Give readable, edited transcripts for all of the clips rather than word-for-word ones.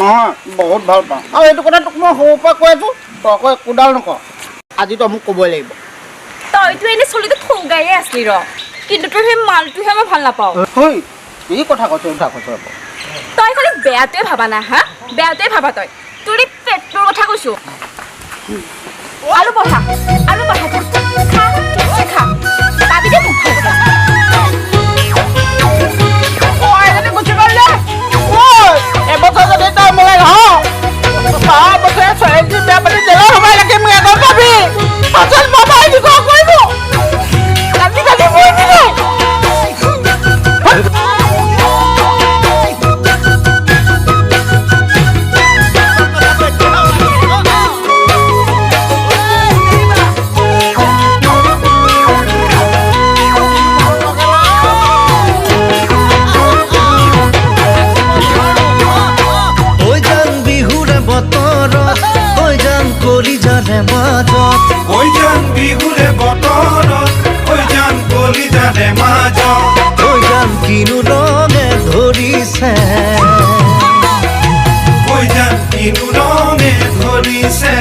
নহয় বহুত ভাল পাওঁ আৰু এইটো কথা তোক মই সৰুৰ পৰা কৈ আছোঁ তই আকৌ একোডাল নকৰ আজি তই মোক ক'বই লাগিব তইতো এনে চলিটো ঠগায়ে আছিলি ৰ কিন্তু তোৰ সেই মালটোহে মই ভাল নাপাওঁ হয় এই কথা কৈছ তই খালি বেয়াটোৱে ভাবা না হা বেয়াটোৱে ভাবা তই তোৰ এই পেটটোৰ কথা কৈছোঁ আলু পঠা খা ঠিকছে খা পাবি দে মোক ভাল কথা এবছৰ যদি তই মোলে ৰহ 5 বছৰে ছোৱালী বেয়া পাতি জেলত সোমাই ৰাখি মোক এজন পাবি পাছত মোবাইল দিব কৰিব কাটি মই দিলে 𝘽𝙃𝙃𝙃 বিহুৰে বতৰত 𝘽𝙃𝙃 মাজত কিনো ৰঙে ধৰিছে কিনো ৰঙে ধৰিছে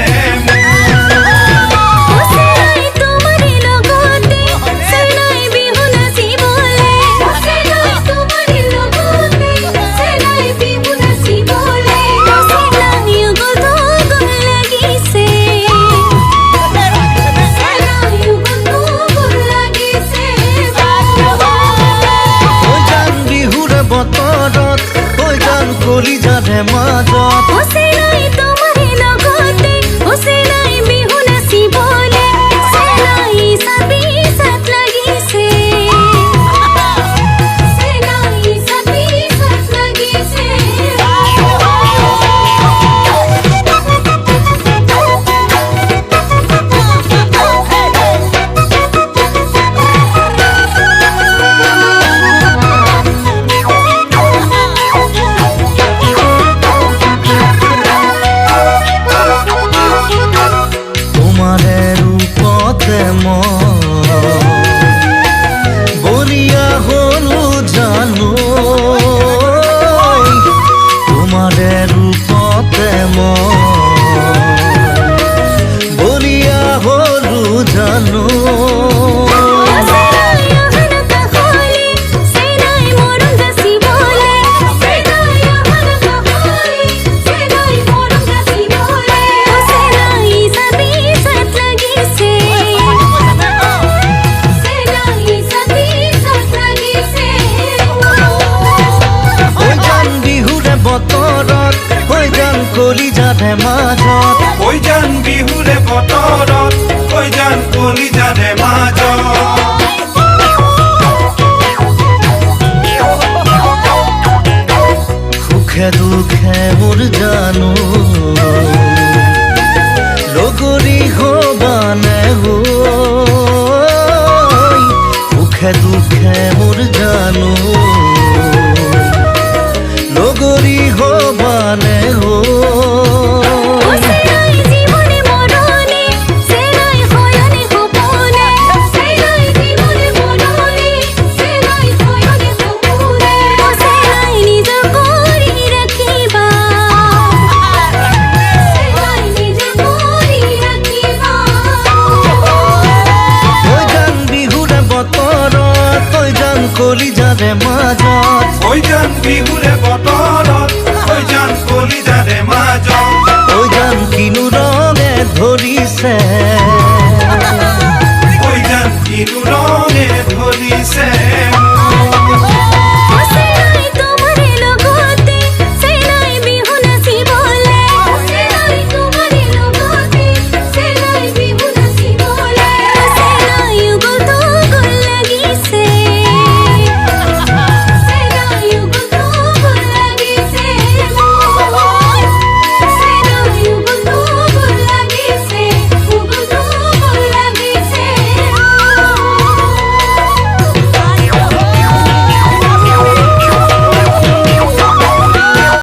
𝘽𝙃𝙃 মাজত 𝘽𝙃 বিহুৰে বতৰত 𝘽𝙃 মাজত সুখে দুখে মোৰ জানো লগৰী হবানে সুখে দুখে মোৰ জানো লগৰী হবানে 𝘽𝙃 বিহুৰে বতৰত 𝘽𝙃 মাজত কিনো ৰঙে ধৰিছে কিনো ৰঙে ধৰিছে